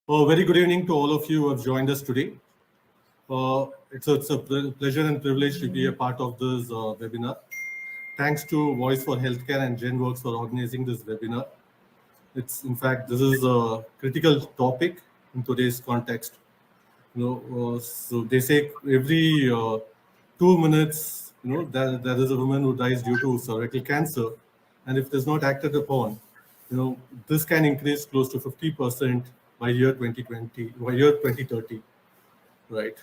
Very good evening to all of you who have joined us today. It's a pleasure and privilege to be a part of this webinar. Thanks to Voice for Healthcare and Genworks for organizing this webinar. In fact, this is a critical topic in today's context. So they say every 2 minutes, there is a woman who dies due to cervical cancer, and if it is not acted upon, this can increase close to 50% by year 2030, right?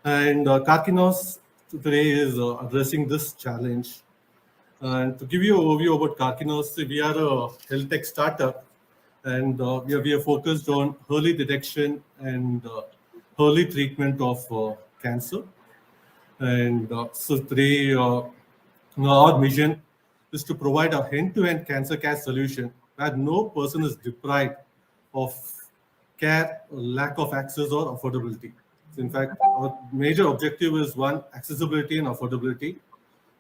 And Karkinos today is addressing this challenge. And to give you an overview about Karkinos, we are a health tech startup, and we are focused on early detection and early treatment of cancer. And so today, our mission is to provide a end-to-end cancer care solution where no person is deprived of care, lack of access, or affordability. So in fact, our major objective is one, accessibility and affordability.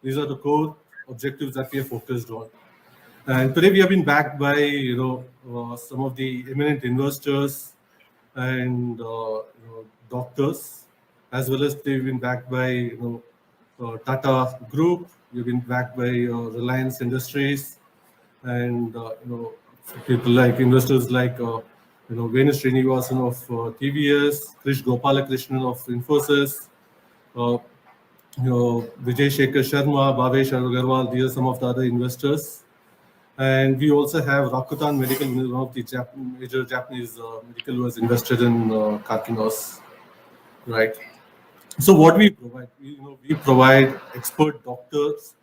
These are the core objectives that we are focused on. And today we have been backed by some of the eminent investors and doctors, as well as they've been backed by Tata Group. We've been backed by Reliance Industries, and people like investors like Venu Srinivasan of TVS, Krish Gopalakrishnan of Infosys, Vijay Shekhar Sharma, Bhavesh Agarwal. These are some of the other investors. And we also have Rakuten Medical, one of the major Japanese medical who has invested in Karkinos, right? So what we provide, we provide expert doctors,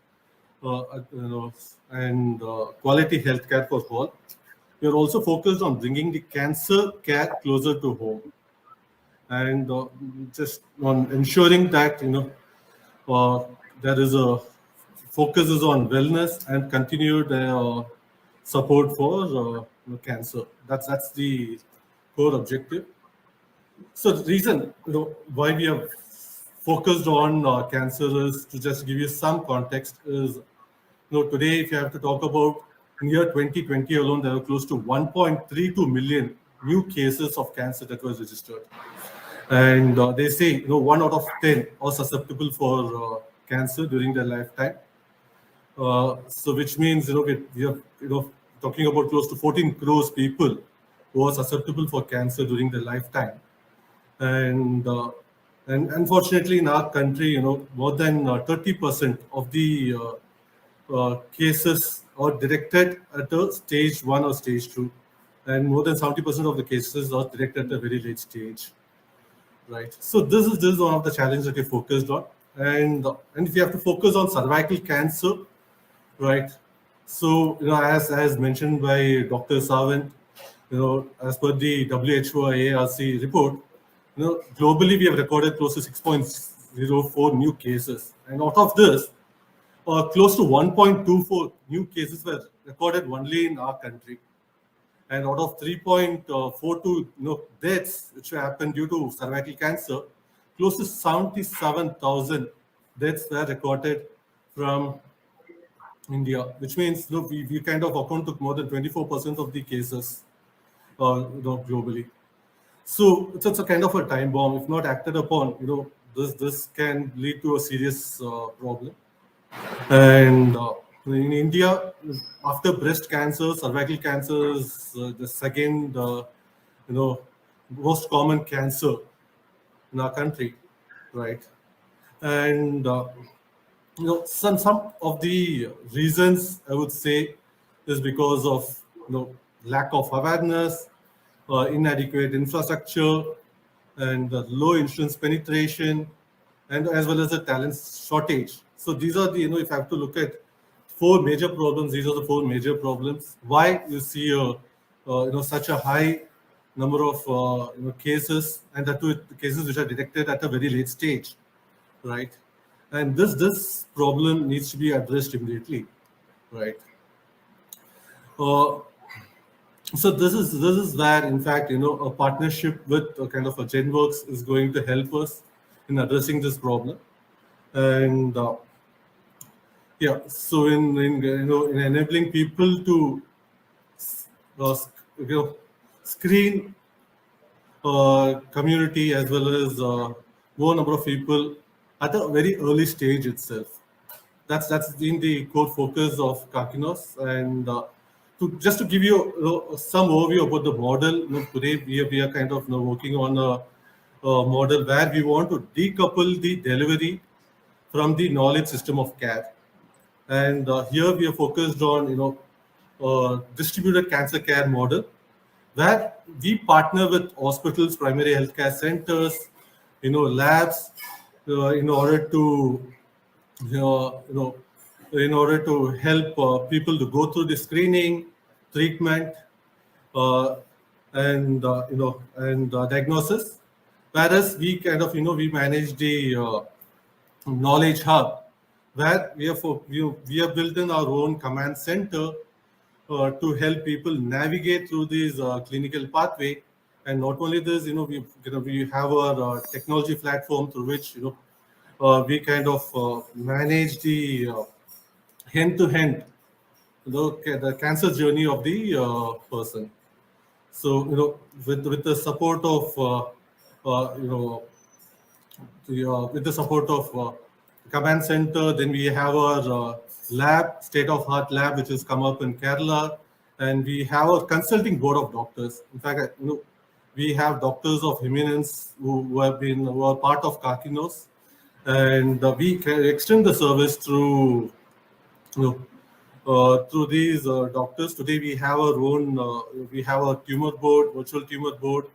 and quality healthcare for all. We are also focused on bringing the cancer care closer to home, and just on ensuring that there is a focus is on wellness and continued support for cancer. That's the core objective. So the reason why we have focused on cancer is to just give you some context. Is today, if you have to talk about in year 2020 alone, there were close to 1.32 million new cases of cancer that was registered, and they say 1 out of 10 are susceptible for cancer during their lifetime. So which means we are talking about close to 14 crores people who are susceptible for cancer during their lifetime, and unfortunately in our country, more than 30% of the cases are detected at a stage 1 or stage 2, and more than 70% of the cases are detected at a very late stage, right? So this is one of the challenges that we focused on, and if you have to focus on cervical cancer, right? So as mentioned by Dr. Savant, as per the WHO IARC report, globally we have recorded close to 6.04 new cases, and out of this, close to 1.24 new cases were recorded only in our country, and out of 3.42 deaths which happened due to cervical cancer, close to 77,000 deaths were recorded from India, which means we kind of account to more than 24% of the cases globally. So it's a kind of a time bomb. If not acted upon, this can lead to a serious problem. And in India, after breast cancer, cervical cancer is the second most common cancer in our country, right? And some of the reasons I would say is because of lack of awareness, inadequate infrastructure, and low insurance penetration, and as well as the talent shortage. So these are the if I have to look at four major problems, these are the four major problems why you see such a high number of cases, and that too cases which are detected at a very late stage, right? And this problem needs to be addressed immediately, right? So this is where, in fact, a partnership with a kind of a Genworks is going to help us in addressing this problem. And yeah, so in enabling people to screen community as well as more number of people at a very early stage itself. That's been the core focus of Karkinos. And to just to give you, some overview about the model, today we are kind of working on a model where we want to decouple the delivery from the knowledge system of care. And here we are focused on distributed cancer care model, where we partner with hospitals, primary healthcare centers, labs, in order to you know, you know, in order to help people to go through the screening, treatment, uh, and diagnosis. Whereas we kind of we manage the knowledge hub, where we have built in our own command center to help people navigate through these clinical pathway. And not only this, we have our technology platform through which we kind of manage the hand-to-hand the cancer journey of the person. So with the support of with the support of command center, then we have our lab, state-of-art lab, which has come up in Kerala, and we have a consulting board of doctors. In fact, we have doctors of eminence who are part of Karkinos, and we can extend the service you know, through these doctors. Today we have our own, we have a tumor board, virtual tumor board.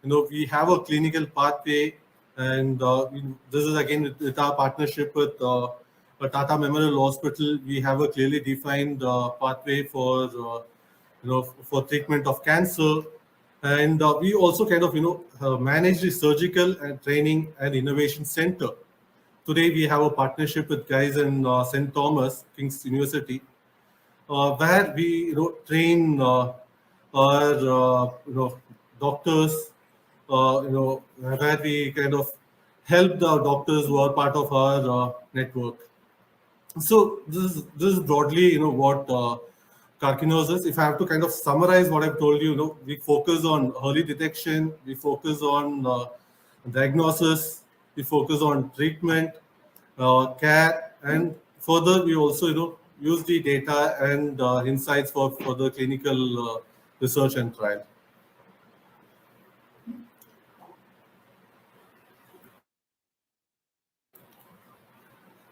We have a clinical pathway, and this is again with our partnership with Tata Memorial Hospital. We have a clearly defined pathway for for treatment of cancer, and we also kind of manage the surgical and training and innovation center. Today we have a partnership with guys in St. Thomas King's University, where we train our doctors, where we kind of help the doctors who are part of our network. So this is broadly what Karkinos is. If I have to kind of summarize what I've told you, we focus on early detection, we focus on diagnosis, we focus on treatment, care, and further we also use the data and insights for further clinical research and trial.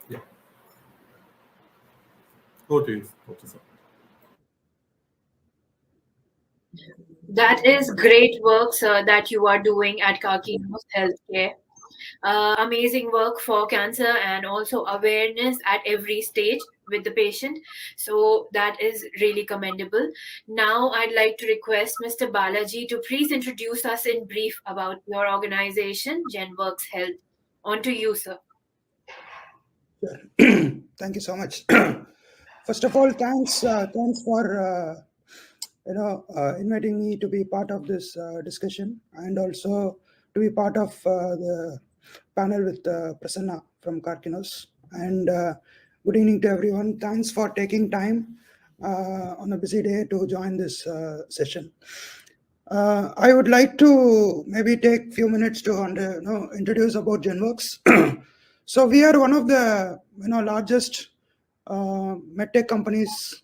Yeah. Go to you, Professor. That is great work, sir, that you are doing at Karkinos Healthcare. Amazing work for cancer and also awareness at every stage with the patient. So that is really commendable. Now I'd like to request Mr. Balaji to please introduce us in brief about your organization, Genworks Health. On to you, sir. Thank you so much. First of all, thanks for inviting me to be part of this discussion, and also to be part of the panel with Prasanna from Karkinos. And good evening to everyone. Thanks for taking time on a busy day to join this session. I would like to maybe take a few minutes to introduce about Genworks. So we are one of the largest medtech companies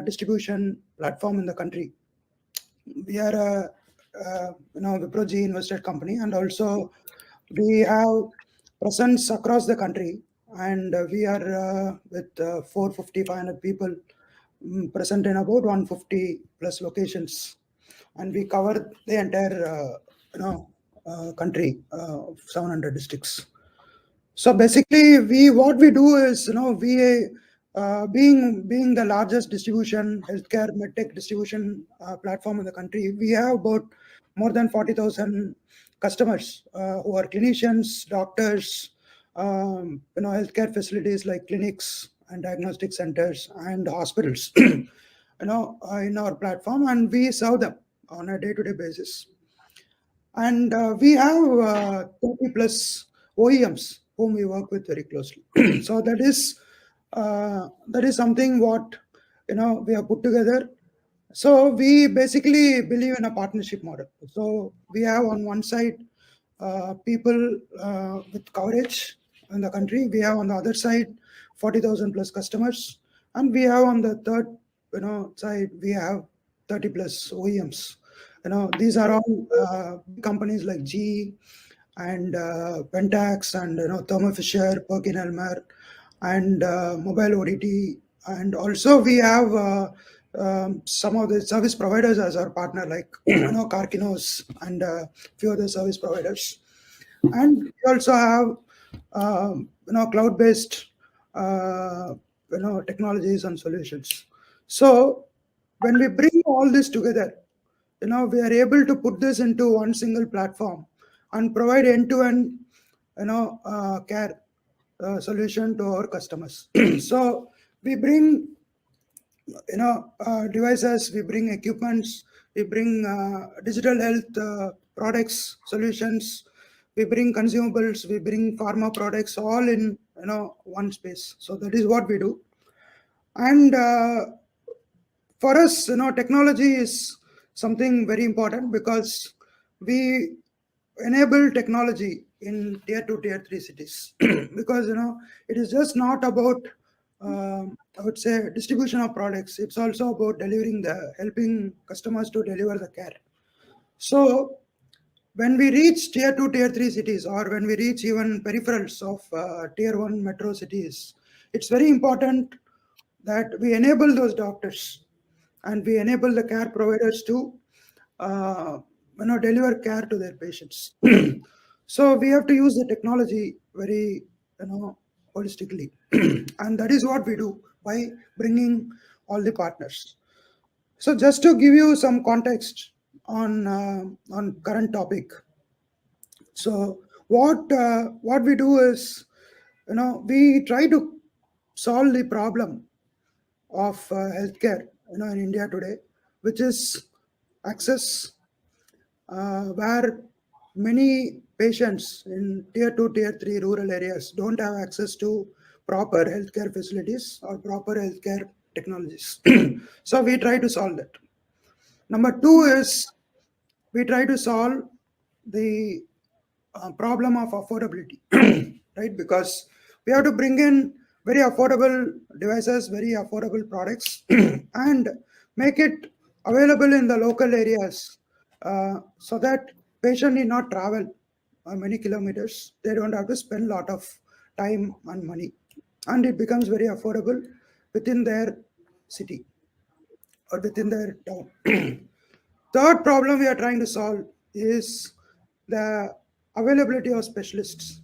distribution platform in the country. We are a Viproji invested company, and also we have presence across the country, and we are with 450 500 people present in about 150 plus locations, and we cover the entire country of 700 districts. So basically, what we do is, we being the largest distribution healthcare medtech distribution platform in the country, we have about more than 40,000 customers who are clinicians, doctors, healthcare facilities like clinics and diagnostic centers and hospitals, in our platform, and we serve them on a day-to-day basis. And we have 30 plus OEMs whom we work with very closely. So that is something what we have put together So we basically believe in a partnership model. So we have on one side people with coverage in the country. We have on the other side 40,000 plus customers, and we have on the third side we have 30 plus OEMs. These are all big companies like GE and Pentax and Thermo Fisher, Perkin-Elmer, and Mobile ODT, and also we have some of the service providers as our partner, like Karkinos and few other service providers, and we also have cloud-based technologies and solutions. So when we bring all this together, we are able to put this into one single platform and provide end-to-end care solution to our customers. So we bring devices, we bring equipments, we bring digital health products, solutions, we bring consumables, we bring pharma products, all in one space. So that is what we do. And for us, technology is something very important because we enable technology in tier 2, tier 3 cities. Because it is just not about I would say distribution of products. It's also about helping customers to deliver the care. So when we reach tier 2, tier 3 cities, or when we reach even peripherals of tier 1 metro cities, it's very important that we enable those doctors and we enable the care providers to deliver care to their patients. So we have to use the technology very holistically, and that is what we do by bringing all the partners. So just to give you some context on current topic, so what we do is we try to solve the problem of healthcare in India today, which is access, where many patients in tier 2, tier 3 rural areas don't have access to proper healthcare facilities or proper healthcare technologies. So we try to solve that. Number two is we try to solve the problem of affordability, right? Because we have to bring in very affordable devices, very affordable products, and make it available in the local areas, so that patient need not travel many kilometers. They don't have to spend a lot of time and money, and it becomes very affordable within their city or within their town. Third problem we are trying to solve is the availability of specialists,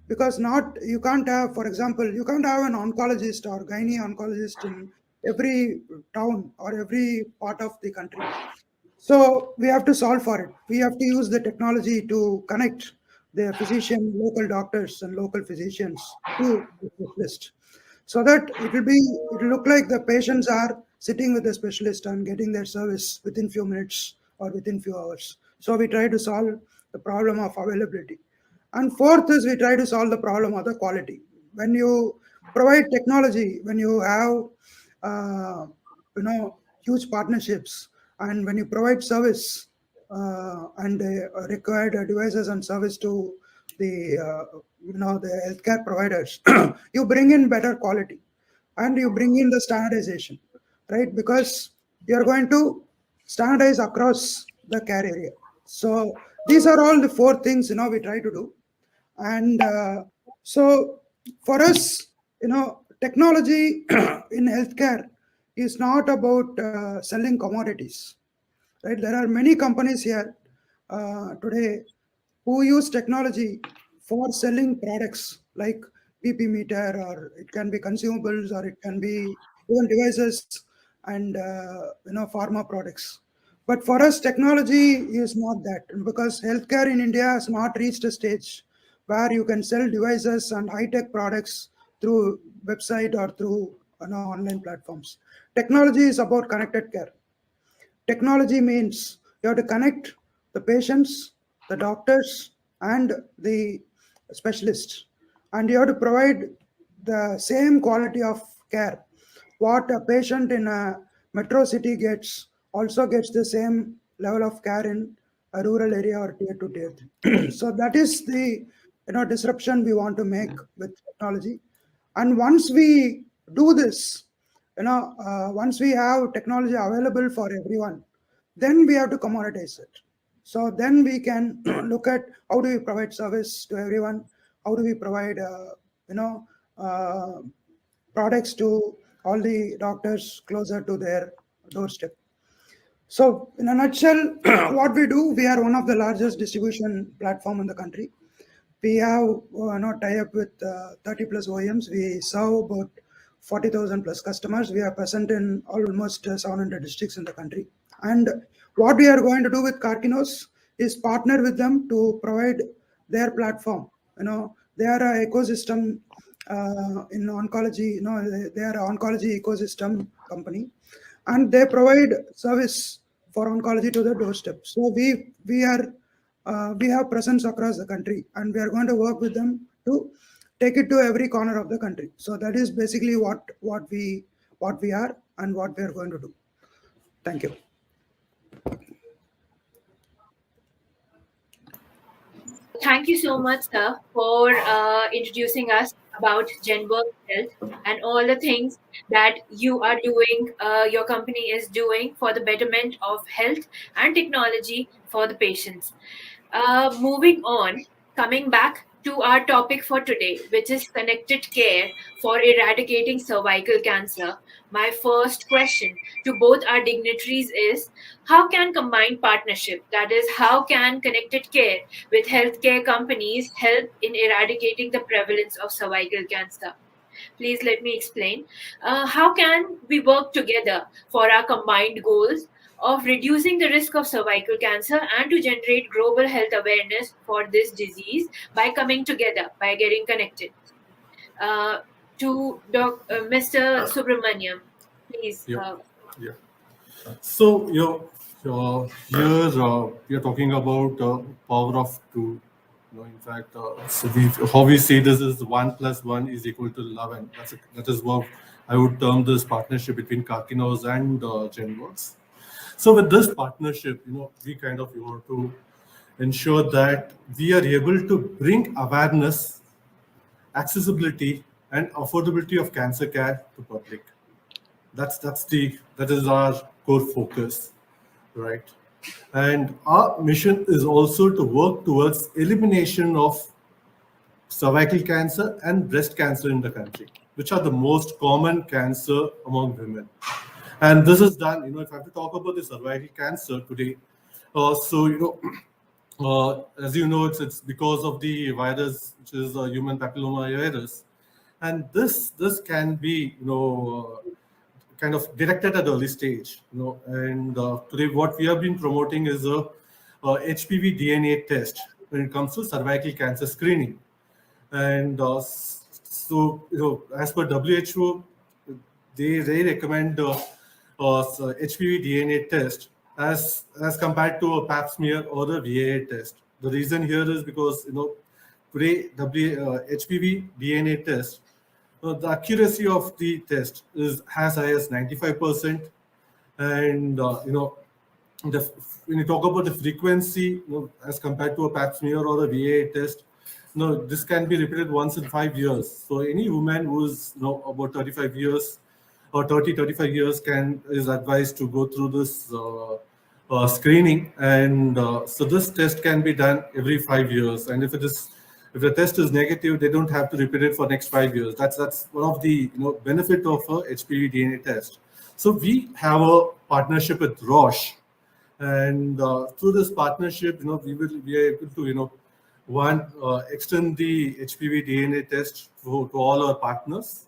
because not you can't have, for example, you can't have an oncologist or gynae oncologist in every town or every part of the country. So we have to solve for it. We have to use the technology to connect the physician, local doctors, and local physicians to the specialist, so that it will look like the patients are sitting with a specialist and getting their service within few minutes or within few hours. So we try to solve the problem of availability. And fourth is we try to solve the problem of the quality. When you provide technology, when you have uh, huge partnerships, and when you provide service and required devices and service to the the healthcare providers, you bring in better quality and you bring in the standardization, right? Because you're going to standardize across the care area. So these are all the four things we try to do. And so for us, technology in healthcare is not about selling commodities, right? There are many companies here today who use technology for selling products like PP meter, or it can be consumables, or it can be even devices and pharma products. But for us, technology is not that, because healthcare in India has not reached a stage where you can sell devices and high-tech products through website or through online platforms. Technology is about connected care. Technology means you have to connect the patients, the doctors, and the specialists, and you have to provide the same quality of care what a patient in a metro city gets, also gets the same level of care in a rural area or tier 2 tier 3. So that is the disruption we want to make with technology. And once we do this, once we have technology available for everyone, then we have to commoditize it. So then we can look at how do we provide service to everyone, how do we provide uh, products to all the doctors closer to their doorstep. So, in a nutshell, what we do, we are one of the largest distribution platform in the country. We have tie up with 30 plus OEMs. We serve about 40,000 plus customers. We are present in almost 700 districts in the country. And what we are going to do with Karkinos is partner with them to provide their platform. They are an ecosystem in oncology. They are an oncology ecosystem company, and they provide service for oncology to the doorstep. So we have presence across the country, and we are going to work with them to take it to every corner of the country. So that is basically what we are and what we are going to do. Thank you. Thank you so much, sir, for introducing us about Genworks Health and all the things that you are doing, your company is doing for the betterment of health and technology for the patients. Moving on, coming back to our topic for today, which is connected care for eradicating cervical cancer. My first question to both our dignitaries is, how can combined partnership, that is, how can connected care with healthcare companies help in eradicating the prevalence of cervical cancer? Please let me explain. How can we work together for our combined goals of reducing the risk of cervical cancer and to generate global health awareness for this disease by coming together, by getting connected? To Mr. Subramanian, please. Yeah. Yeah. So, here we are talking about power of two. In fact, how we see this is 1 + 1 is equal to 11. That is what I would term this partnership between Karkinos and Genworks. So with this partnership, we kind of want to ensure that we are able to bring awareness, accessibility, and affordability of cancer care to public. That is our core focus, right? And our mission is also to work towards elimination of cervical cancer and breast cancer in the country, which are the most common cancer among women. And this is done, if I have to talk about the cervical cancer today, as you know, it's because of the virus, which is a human papilloma virus, and this can be, kind of detected at early stage, And today, what we have been promoting is a HPV DNA test when it comes to cervical cancer screening. And so, as per WHO, they recommend HPV DNA test as compared to a Pap smear or a VAA test. The reason here is because today HPV DNA test, the accuracy of the test is as high as 95%, and the, when you talk about the frequency, as compared to a Pap smear or a VAA test, this can be repeated once in 5 years. So any woman who is about 35 years or 35 years is advised to go through this screening, and so this test can be done every 5 years. And if the test is negative, they don't have to repeat it for next 5 years. That's one of the benefit of a HPV DNA test. So we have a partnership with Roche, and through this partnership, we are able to extend the HPV DNA test to all our partners.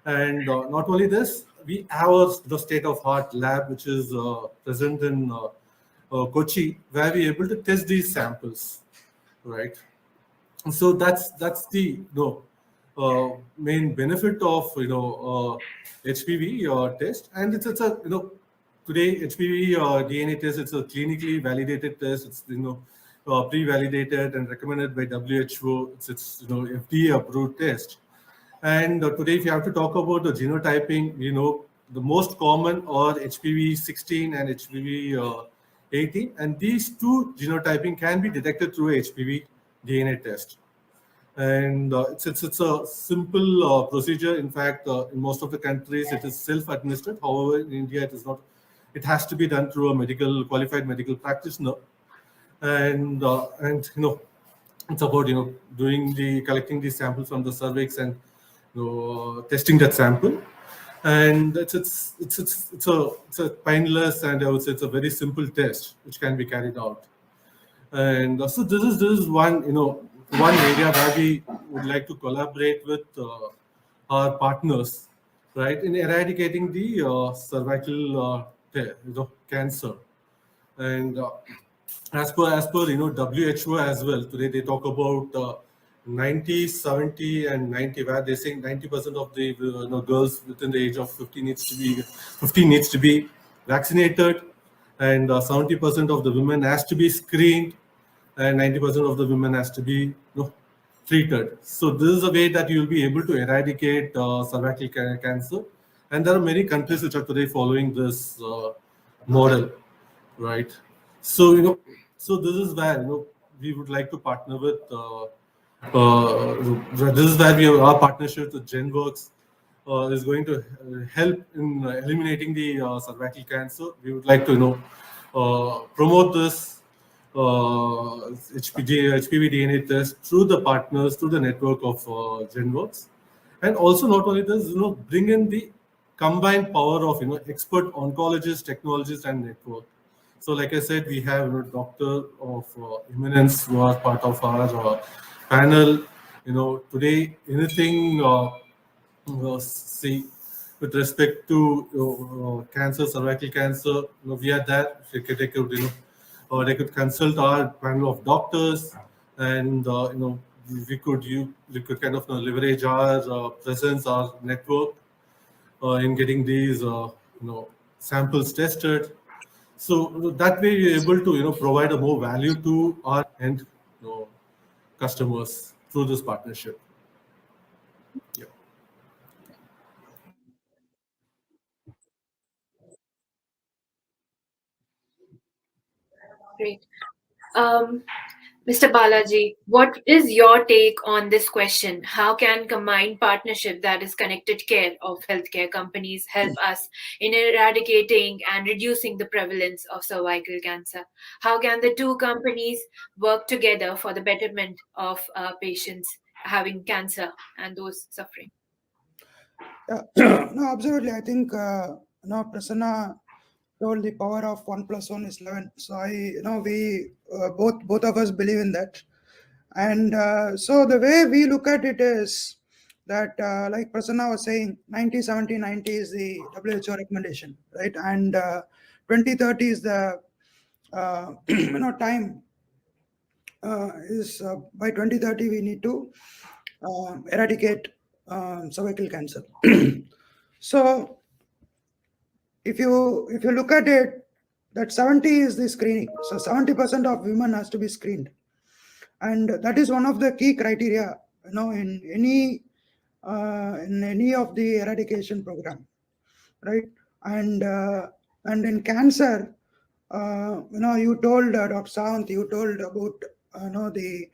And not only this, we have the state-of-art lab, which is present in Kochi, where we are able to test these samples, right? And so that's the main benefit of HPV test, and it's a today HPV DNA test. It's a clinically validated test. It's pre-validated and recommended by WHO. It's FDA approved test. And today, if you have to talk about the genotyping, the most common are HPV 16 and HPV 18, and these two genotyping can be detected through a HPV DNA test. And it's a simple procedure. In fact, in most of the countries, it is self-administered. However, in India, it is not. It has to be done through a qualified medical practitioner, and it's about collecting the sample from the cervix and testing that sample. And it's a painless, and I would say it's a very simple test which can be carried out. And so this is one area where we would like to collaborate with our partners, right, in eradicating the cervical cancer. And as per WHO as well, today they talk about 90, 70, and 90, where they're saying 90% of the girls within the age of 50 needs to be vaccinated, and 70% of the women has to be screened, and 90% of the women has to be treated. So this is a way that you will be able to eradicate cervical cancer, and there are many countries which are today following this model, right? So so this is where we would like to partner with. This is where our partnership with Genworks is going to help in eliminating the cervical cancer. We would like to promote this HPV DNA test through the partners, through the network of Genworks, and also not only this, bring in the combined power of expert oncologists, technologists, and network. So, like I said, we have doctor of eminence who are part of our panel. Today, anything see with respect to cancer, cervical cancer, we are there. They could consult our panel of doctors, and we could kind of leverage our presence, our network in getting these samples tested. So that way we're able to provide a more value to our end customers through this partnership. Yeah. Great. Mr. Balaji, what is your take on this question? How can combined partnership, that is connected care of healthcare companies, help us in eradicating and reducing the prevalence of cervical cancer? How can the two companies work together for the betterment of patients having cancer and those suffering? No, absolutely. I think Prasanna told the power of 1 + 1 is 11. So we both of us believe in that. And so the way we look at it is that, like Prasanna was saying, 90, 70, 90 is the WHO recommendation, right? And 2030 is the time is by 2030 we need to eradicate cervical cancer. So if you look at it, that 70 is the screening. So 70% of women has to be screened, and that is one of the key criteria in any of the eradication program, right? And in cancer, you told Dr. Savant, you told about the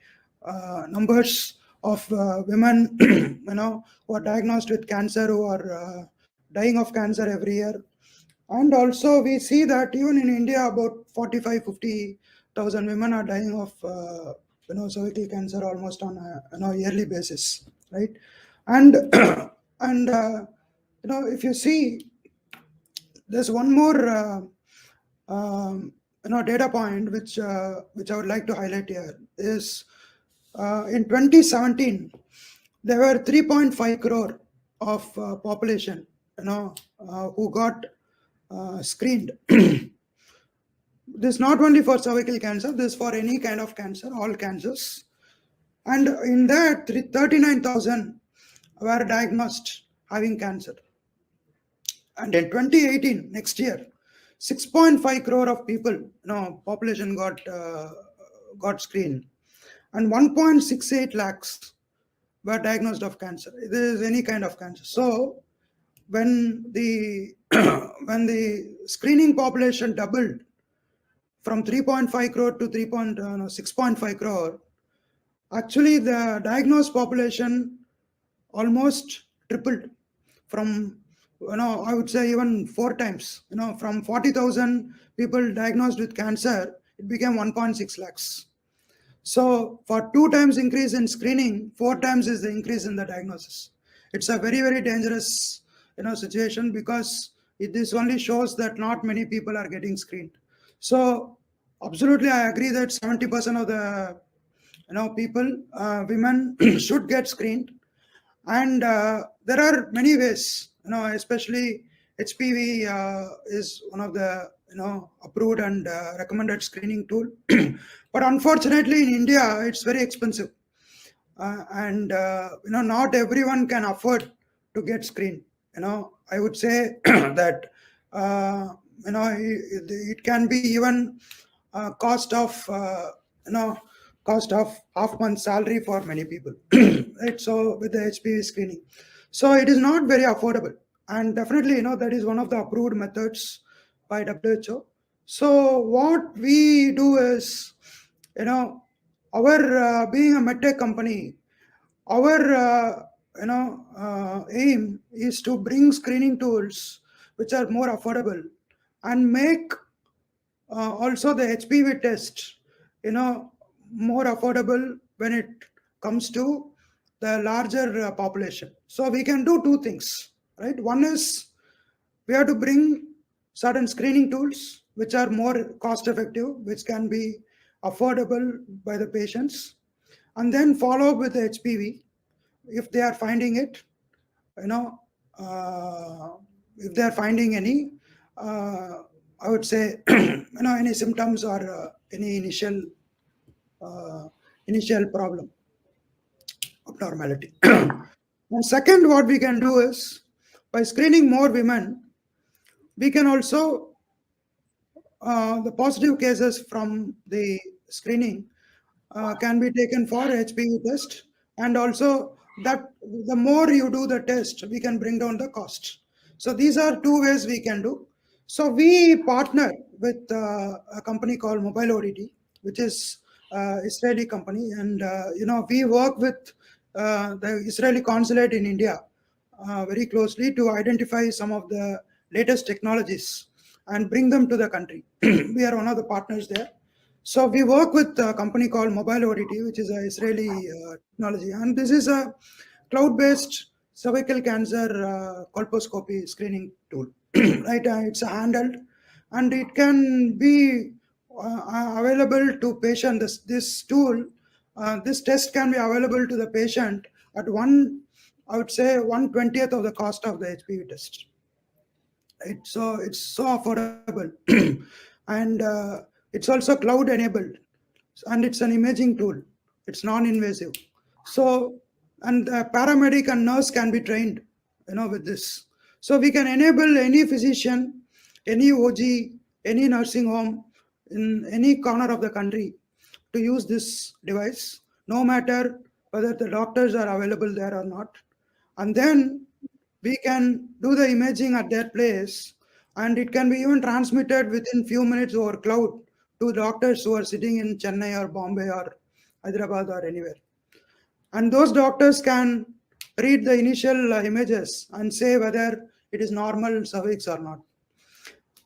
numbers of women who are diagnosed with cancer, who are dying of cancer every year. And also we see that even in India, about 45-50,000 women are dying of cervical cancer almost on a yearly basis, right? And and if you see, there's one more data point which I would like to highlight here is in 2017 there were 3.5 crore of population who got screened. This not only for cervical cancer, this for any kind of cancer, all cancers. And in that, 39,000 were diagnosed having cancer. And in 2018, next year, 6.5 crore of people, population got screened, and 1.68 lakhs were diagnosed of cancer. This is any kind of cancer. So when the when the screening population doubled from 3.5 crore to 6.5 crore, actually the diagnosed population almost tripled from, I would say even 4 times. From 40,000 people diagnosed with cancer, it became 1.6 lakhs. So for 2 times increase in screening, 4 times is the increase in the diagnosis. It's a very, very dangerous, situation, because this only shows that not many people are getting screened. So absolutely, I agree that 70% of the, people, women should get screened. And there are many ways, especially HPV is one of the, approved and recommended screening tool. But unfortunately in India, it's very expensive. And not everyone can afford to get screened. I would say that it can be even cost of half month salary for many people. Right? So with the HPV screening, so it is not very affordable, and definitely that is one of the approved methods by WHO. So what we do is, our being a medtech company, our aim is to bring screening tools which are more affordable, and make also the HPV test, more affordable when it comes to the larger population. So we can do two things, right? One is we have to bring certain screening tools which are more cost effective, which can be affordable by the patients, and then follow up with the HPV if they are finding it, you know, if they are finding any, I would say, any symptoms or any initial problem, abnormality. And second, what we can do is, by screening more women, we can also, the positive cases from the screening can be taken for HPV test, and also that the more you do the test, we can bring down the cost. So these are two ways we can do. So we partner with a company called Mobile ODT, which is Israeli company, and we work with the Israeli consulate in India very closely to identify some of the latest technologies and bring them to the country. We are one of the partners there. So we work with a company called Mobile ODT, which is an Israeli technology, and this is a cloud-based cervical cancer colposcopy screening tool. Right, it's a handheld, and it can be available to patient. This tool, this test can be available to the patient at I would say 1/20th of the cost of the HPV test. It's so affordable, and it's also cloud enabled, and it's an imaging tool. It's non-invasive. So, and the paramedic and nurse can be trained, with this. So we can enable any physician, any OG, any nursing home in any corner of the country to use this device, no matter whether the doctors are available there or not. And then we can do the imaging at their place, and it can be even transmitted within few minutes over cloud to doctors who are sitting in Chennai or Bombay or Hyderabad or anywhere. And those doctors can read the initial images and say whether it is normal cervix or not.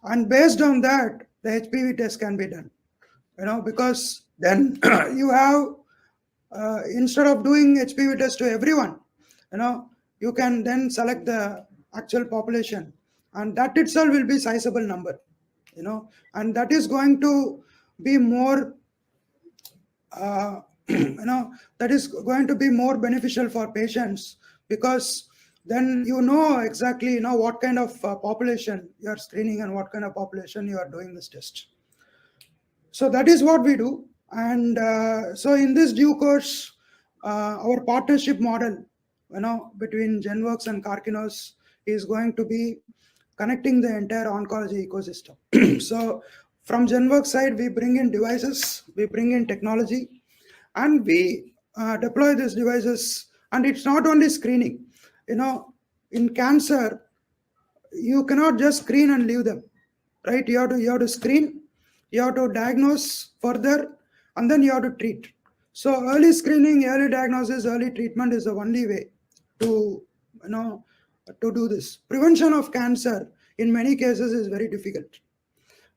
And based on that, the HPV test can be done. Because then you have, instead of doing HPV test to everyone, you can then select the actual population, and that itself will be sizable number, and that is going to be more, that is going to be more beneficial for patients, because then exactly what kind of population you are screening and what kind of population you are doing this test. So that is what we do. And so in this due course, our partnership model, between Genworks and Karkinos is going to be connecting the entire oncology ecosystem. So from Genworks side, we bring in devices, we bring in technology, and we deploy these devices. And it's not only screening. In cancer, you cannot just screen and leave them, right? You have to screen, you have to diagnose further, and then you have to treat. So early screening, early diagnosis, early treatment is the only way to, you know, to do this. Prevention of cancer in many cases is very difficult,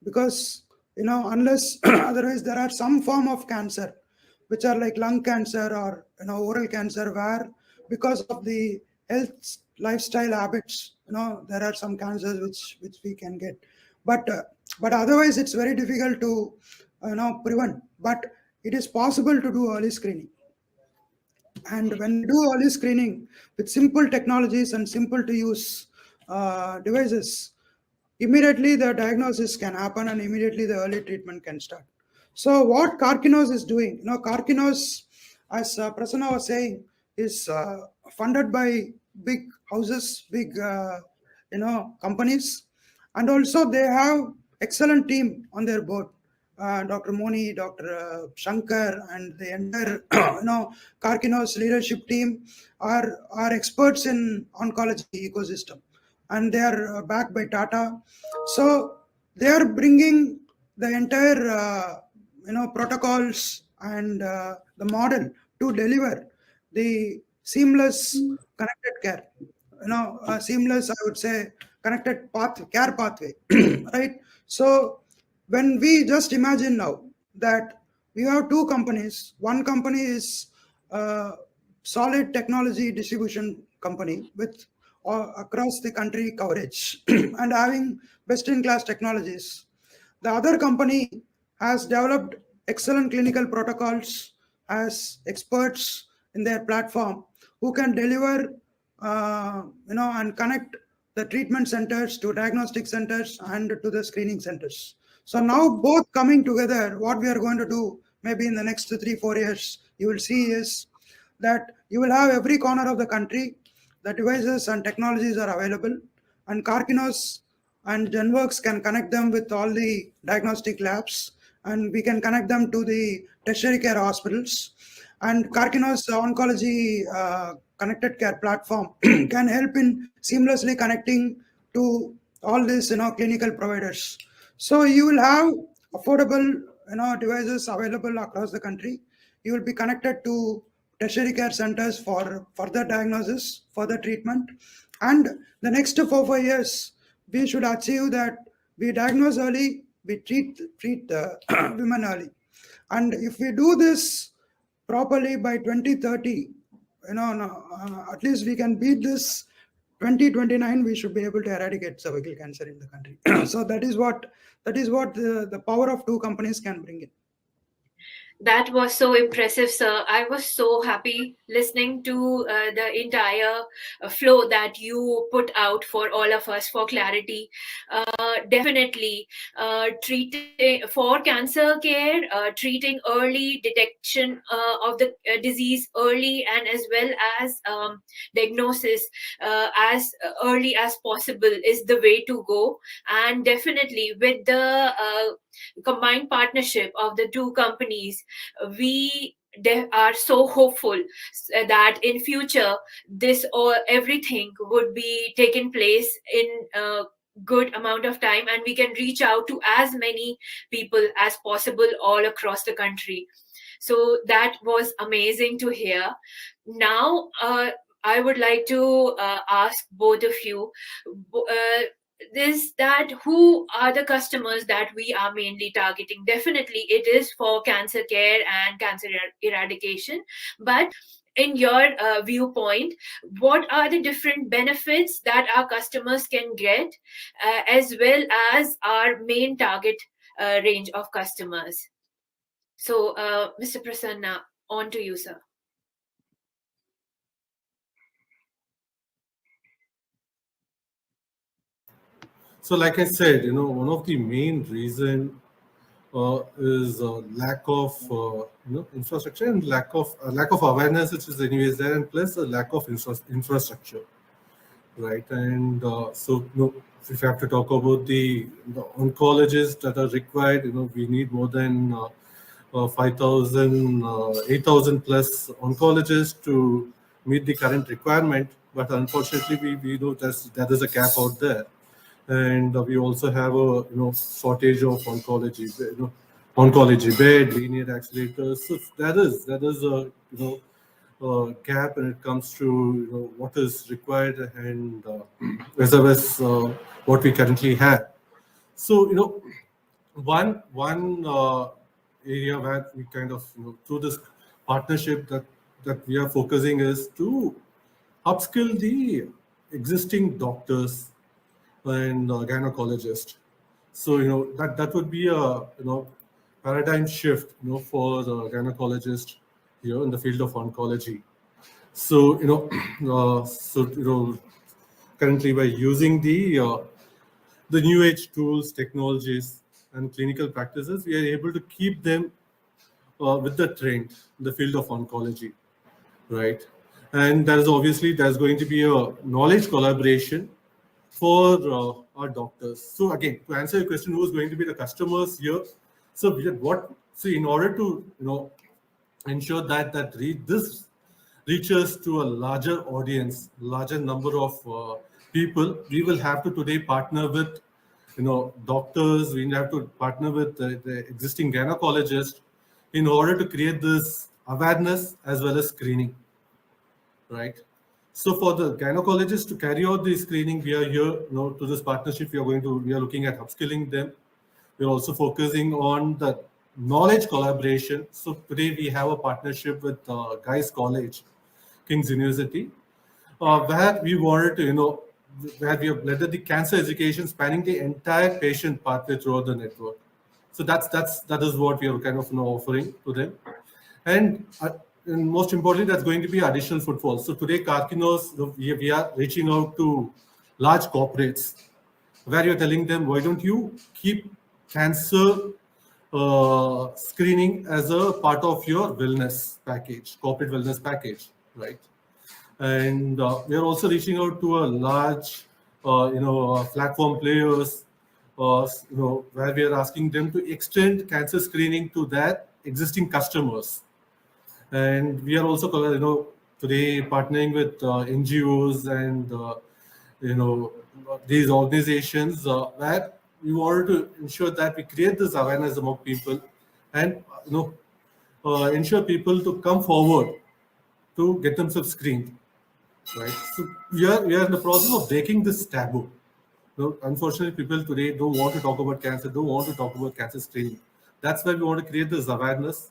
because unless otherwise there are some form of cancer which are like lung cancer or oral cancer, where because of the health lifestyle habits, there are some cancers which we can get. But otherwise it's very difficult to prevent. But it is possible to do early screening. And when we do early screening with simple technologies and simple to use devices, immediately the diagnosis can happen and immediately the early treatment can start. So what Karkinos is doing, Karkinos, as Prasanna was saying, is funded by big houses, big companies, and also they have excellent team on their board. Dr. Moni, Dr. Shankar, and the entire Karkinos leadership team are experts in oncology ecosystem, and they are backed by Tata. So they are bringing the entire protocols and the model to deliver the seamless connected care, seamless, I would say, connected care pathway, right? So when we just imagine now that we have two companies, one company is solid technology distribution company with across the country coverage and having best in class technologies. The other company has developed excellent clinical protocols, has experts in their platform who can deliver and connect the treatment centers to diagnostic centers and to the screening centers. So now both coming together, what we are going to do maybe in the next 3-4 years, you will see is that you will have every corner of the country, the devices and technologies are available, and Karkinos and Genworks can connect them with all the diagnostic labs, and we can connect them to the tertiary care hospitals. And Karkinos oncology connected care platform can help in seamlessly connecting to all these clinical providers. So you will have affordable devices available across the country. You will be connected to tertiary care centers for further diagnosis, further treatment, and the next 4-5 years we should achieve that we diagnose early, we treat women early. And if we do this properly by 2030, at least we can beat this. 2029 we should be able to eradicate cervical cancer in the country. So that is what the power of two companies can bring in. That was so impressive, sir. I was so happy listening to the entire flow that you put out for all of us for clarity. Definitely, treating for cancer care, treating early detection of the disease early, and as well as diagnosis as early as possible is the way to go. And definitely, with the combined partnership of the two companies, we are so hopeful that in future this or everything would be taken place in a good amount of time, and we can reach out to as many people as possible all across the country. So that was amazing to hear. Now I would like to ask both of you this that who are the customers that we are mainly targeting. Definitely it is for cancer care and cancer eradication, but in your viewpoint, what are the different benefits that our customers can get, as well as our main target range of customers? So Mr. Prasanna, on to you, sir. So, like I said, one of the main reason is lack of infrastructure and lack of awareness, which is anyways there, and plus a lack of infrastructure, right? And so, if you have to talk about the oncologists that are required, we need more than 5,000, 8,000 plus oncologists to meet the current requirement. But unfortunately, we know that there is a gap out there. and we also have a shortage of oncology bed, linear accelerators. So that is a gap when it comes to what is required and as well as what we currently have. So one area where we kind of through this partnership that we are focusing is to upskill the existing doctors and gynecologists. So that would be a paradigm shift for the gynecologist here in the field of oncology. So currently by using the new age tools, technologies, and clinical practices, we are able to keep them with the trend in the field of oncology, right? And there's going to be a knowledge collaboration for our doctors. So again, to answer your question, who is going to be the customers here? So in order to ensure this reaches to a larger audience, larger number of people, we will have to today partner with doctors. We have to partner with the existing gynecologists in order to create this awareness as well as screening, right? So for the gynecologists to carry out the screening, we are here, to this partnership. We are looking at upskilling them. We're also focusing on the knowledge collaboration. So today we have a partnership with Guy's College, King's University, where we wanted to, where we have blended the cancer education spanning the entire patient pathway throughout the network. So that is what we are kind of offering to them. And most importantly, that's going to be additional footfall. So today, Karkinos, we are reaching out to large corporates where you're telling them, why don't you keep cancer screening as a part of your wellness package, corporate wellness package, right? And we are also reaching out to a large, platform players, where we are asking them to extend cancer screening to their existing customers. And we are also, today partnering with NGOs and, these organizations where we wanted to ensure that we create this awareness among people and, ensure people to come forward to get themselves screened, right? So we are in the process of breaking this taboo. Unfortunately, people today don't want to talk about cancer, don't want to talk about cancer screening. That's why we want to create this awareness,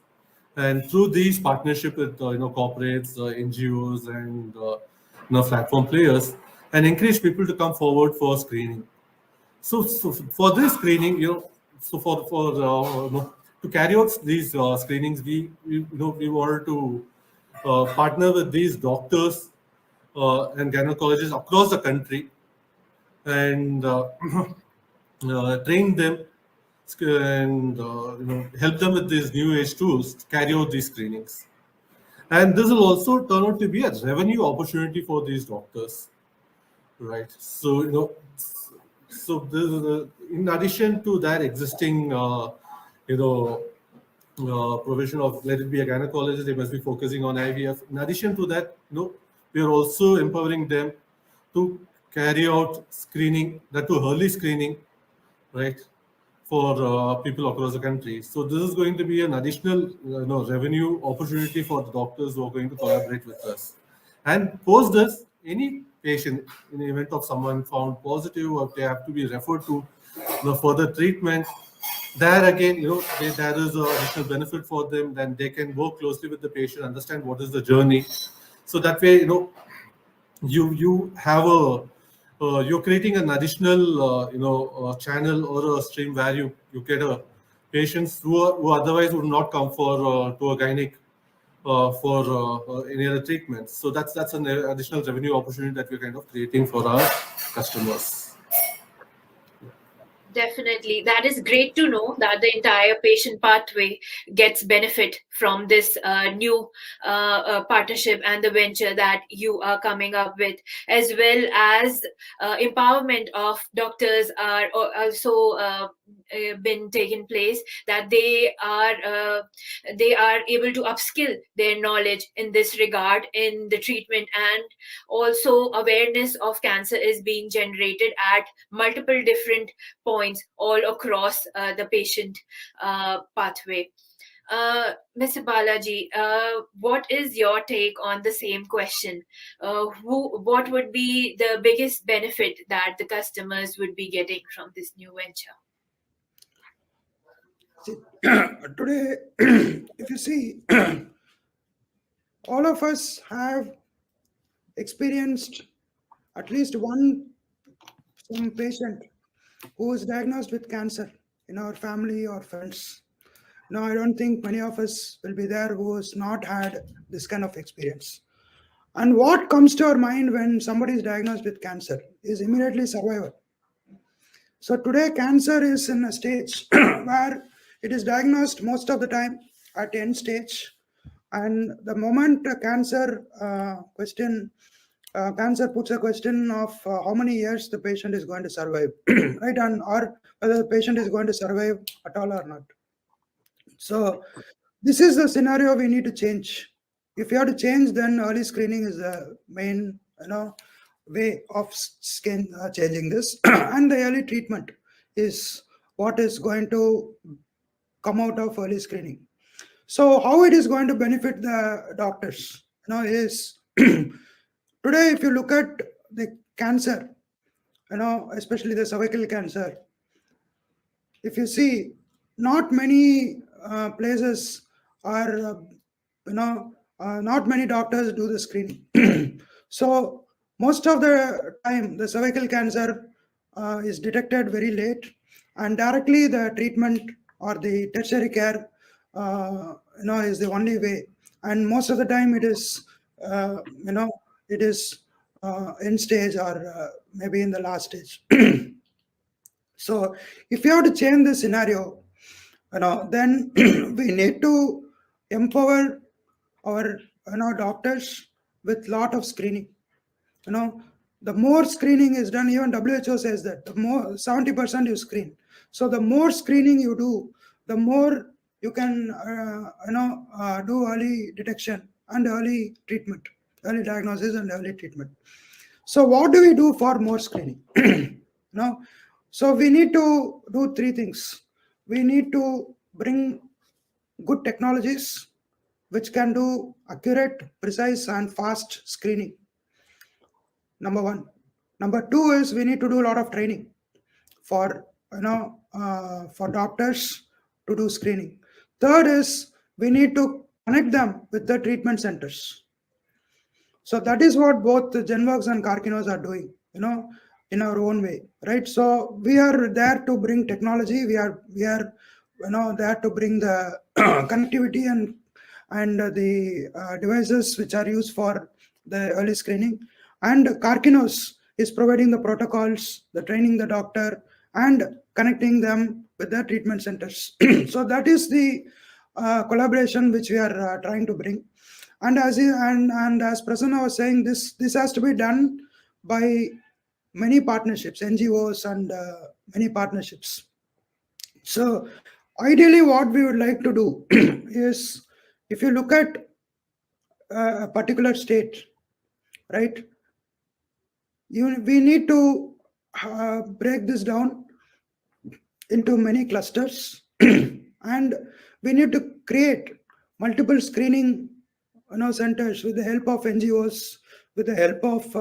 and through these partnership with corporates, NGOs, and platform players, and encourage people to come forward for screening. So for this screening, to carry out these screenings, we wanted to partner with these doctors and gynecologists across the country and train them and help them with these new age tools to carry out these screenings. And this will also turn out to be a revenue opportunity for these doctors, right? So this is in addition to that existing provision of, let it be a gynecologist, they must be focusing on IVF. In addition to that, we are also empowering them to carry out screening, that to early screening, right, for people across the country. So this is going to be an additional revenue opportunity for the doctors who are going to collaborate with us. And post this, any patient, in the event of someone found positive or they have to be referred to further treatment, there again, there is an additional benefit for them. Then they can work closely with the patient, understand what is the journey. So that way, you have you're creating an additional channel or a stream where you get patients who otherwise would not come for to a gynec for any other treatment. So that's an additional revenue opportunity that we're kind of creating for our customers. Definitely. That is great to know that the entire patient pathway gets benefit from this new partnership and the venture that you are coming up with, as well as empowerment of doctors are also been taken place, that they are able to upskill their knowledge in this regard in the treatment, and also awareness of cancer is being generated at multiple different points all across the patient pathway. Mr. Balaji, what is your take on the same question? What would be the biggest benefit that the customers would be getting from this new venture? See, today, if you see, all of us have experienced at least some patient who is diagnosed with cancer in our family or friends. Now, I don't think many of us will be there who has not had this kind of experience. And what comes to our mind when somebody is diagnosed with cancer is immediately survival. So today, cancer is in a stage where it is diagnosed most of the time at end stage, and the moment a cancer puts a question of how many years the patient is going to survive, right, and or whether the patient is going to survive at all or not. So this is the scenario we need to change. If you have to change, then early screening is the main, way of changing this, and the early treatment is what is going to come out of early screening. So how it is going to benefit the doctors, is today if you look at the cancer, especially the cervical cancer, if you see, not many places are, not many doctors do the screening. So most of the time, the cervical cancer is detected very late, and directly the treatment or the tertiary care, is the only way. And most of the time, it is end stage or maybe in the last stage. So if you have to change the scenario, then we need to empower our doctors with lot of screening. The more screening is done, even WHO says that the more 70% you screen. So the more screening you do, the more you can do early detection and early treatment, early diagnosis and early treatment. So what do we do for more screening? So we need to do three things. We need to bring good technologies which can do accurate, precise, and fast screening. Number one. Number two is we need to do a lot of training for for doctors to do screening. Third is we need to connect them with the treatment centers. So that is what both the Genworks and Karkinos are doing, in our own way, right? So we are there to bring technology. We are there to bring the connectivity and the devices which are used for the early screening. And Karkinos is providing the protocols, the training the doctor, and connecting them with the treatment centers. So that is the collaboration which we are trying to bring. And as Prasanna was saying, this has to be done by many partnerships, NGOs, and many partnerships. So ideally, what we would like to do is, if you look at a particular state, right, we need to break this down into many clusters, and we need to create multiple screening centers with the help of NGOs, with the help of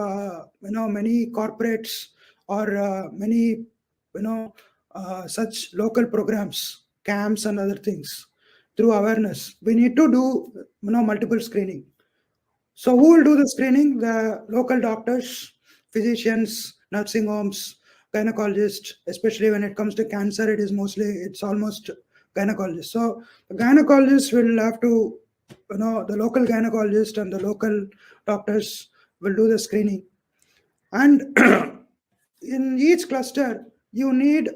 many corporates, or many such local programs, camps, and other things. Through awareness, we need to do multiple screening. So who will do the screening? The local doctors, physicians, nursing homes, gynecologists. Especially when it comes to cancer, it's almost gynecologists. So the gynecologists will have to, the local gynecologist and the local doctors will do the screening. And in each cluster, you need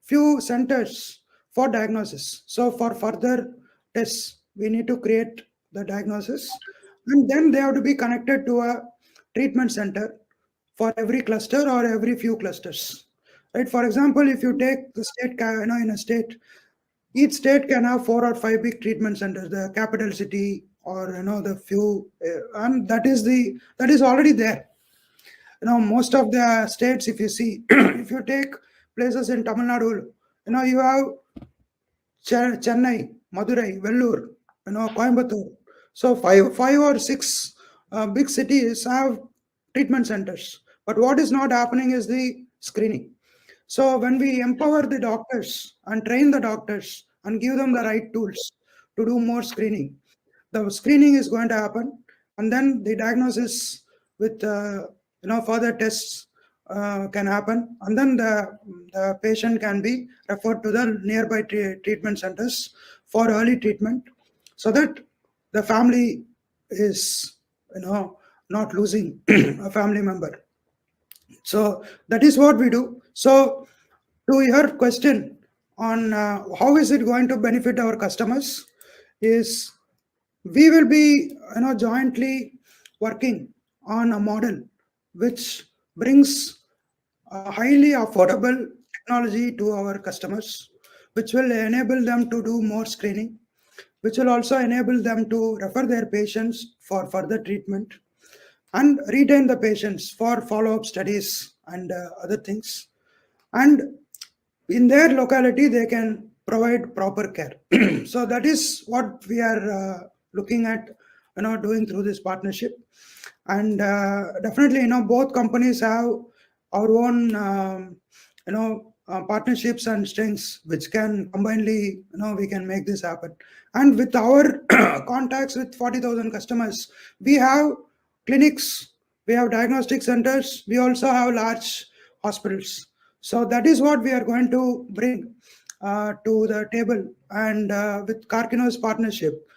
few centers for diagnosis. So for further tests, we need to create the diagnosis, and then they have to be connected to a treatment center for every cluster or every few clusters. Right? For example, if you take the state, in a state, each state can have 4 or 5 big treatment centers, the capital city or the few, and that is already there. Most of the states, if you see, if you take places in Tamil Nadu, you have Chennai, Madurai, Vellore, Coimbatore. So five or six big cities have treatment centers. But what is not happening is the screening. So when we empower the doctors and train the doctors and give them the right tools to do more screening, the screening is going to happen, and then the diagnosis with further tests can happen, and then the patient can be referred to the nearby treatment centers for early treatment, so that the family is not losing a family member. So that is what we do. So to your question on how is it going to benefit our customers, is we will be jointly working on a model which brings a highly affordable technology to our customers, which will enable them to do more screening, which will also enable them to refer their patients for further treatment and retain the patients for follow-up studies and other things. And in their locality, they can provide proper care. So that is what we are looking at, doing through this partnership. And definitely, both companies have our own, partnerships and strengths, which can combinedly, we can make this happen. And with our contacts with 40,000 customers, we have clinics, we have diagnostic centers, we also have large hospitals. So that is what we are going to bring to the table. And with Karkinos partnership,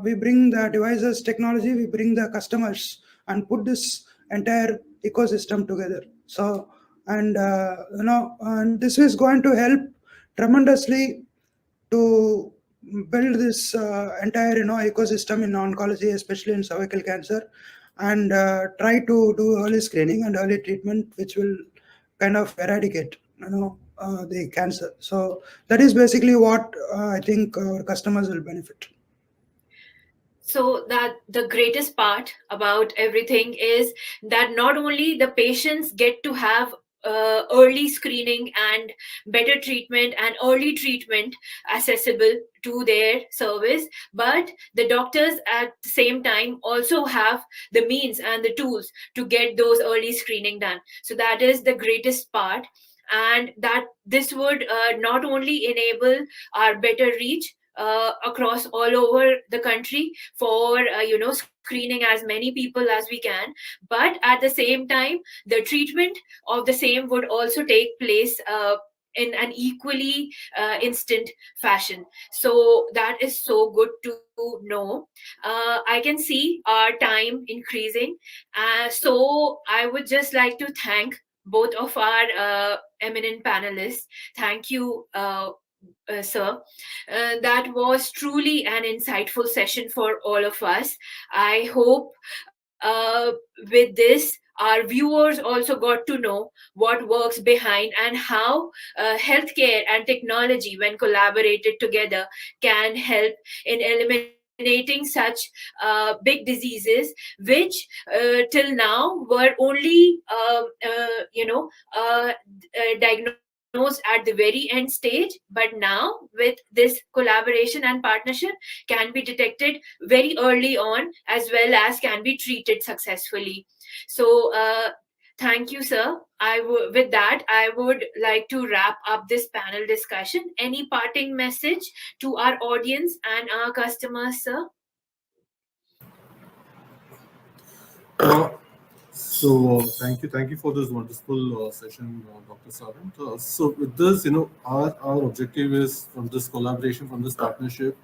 we bring the devices technology, we bring the customers, and put this entire ecosystem together. So, and and this is going to help tremendously to build this entire ecosystem in oncology, especially in cervical cancer, and try to do early screening and early treatment, which will kind of eradicate the cancer. So that is basically what I think our customers will benefit. So that the greatest part about everything is that not only the patients get to have early screening and better treatment and early treatment accessible to their service, but the doctors at the same time also have the means and the tools to get those early screening done. So that is the greatest part, and that this would not only enable our better reach across all over the country for screening as many people as we can, but at the same time the treatment of the same would also take place in an equally instant fashion. So that is so good to know. I can see our time increasing, so I would just like to thank both of our eminent panelists. Thank you, sir. That was truly an insightful session for all of us. I hope with this, our viewers also got to know what works behind and how healthcare and technology, when collaborated together, can help in eliminating such big diseases, which till now were only diagnosed at the very end stage, but now with this collaboration and partnership can be detected very early on, as well as can be treated successfully. So thank you, sir. With that, I would like to wrap up this panel discussion. Any parting message to our audience and our customers, sir? So thank you for this wonderful session, Dr. Savant. So with this, our objective is, from this collaboration, from this partnership,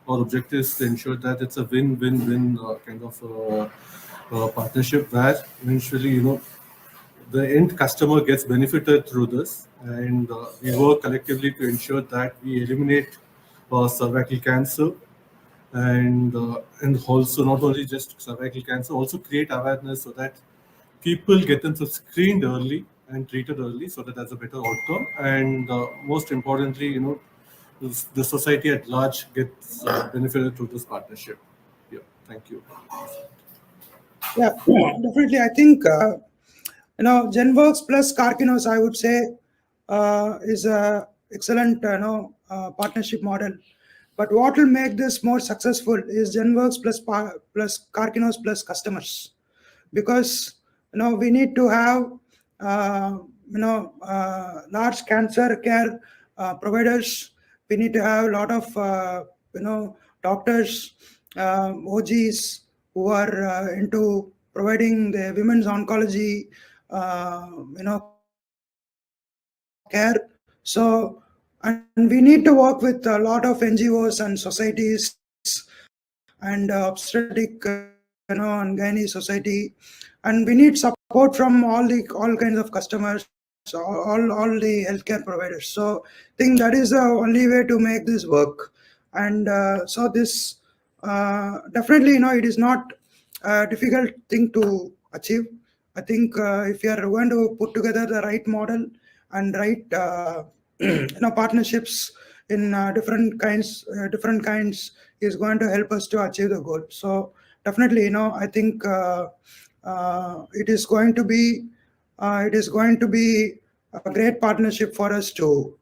our objective is to ensure that it's a win-win-win kind of partnership, where eventually, the end customer gets benefited through this, and we work collectively to ensure that we eliminate cervical cancer, and also not only just cervical cancer, also create awareness so that people get themselves screened early and treated early, so that there's a better outcome. And most importantly, the society at large gets benefited through this partnership. Yeah, thank you. Yeah, definitely. I think Genworks plus Karkinos, I would say, is a excellent partnership model. But what will make this more successful is Genworks plus Karkinos plus customers, because we need to have large cancer care providers. We need to have a lot of doctors, OGs who are into providing the women's oncology care. So, and we need to work with a lot of NGOs and societies and obstetric and gynae society, and we need support from all kinds of customers, all the healthcare providers. So I think that is the only way to make this work. And so this definitely, it is not a difficult thing to achieve. I think if you are going to put together the right model and right partnerships in different kinds is going to help us to achieve the goal. So definitely, I think it is going to be a great partnership for us to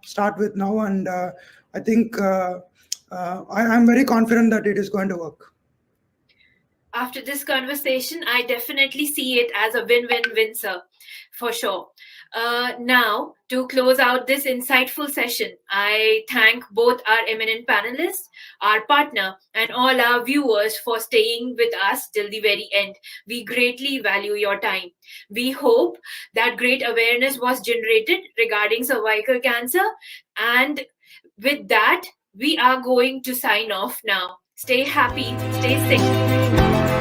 start with now. And I think I'm very confident that it is going to work. After this conversation, I definitely see it as a win-win-win, sir, for sure. Now, to close out this insightful session, I thank both our eminent panelists, our partner, and all our viewers for staying with us till the very end. We greatly value your time. We hope that great awareness was generated regarding cervical cancer. And with that, we are going to sign off now. Stay happy, stay safe.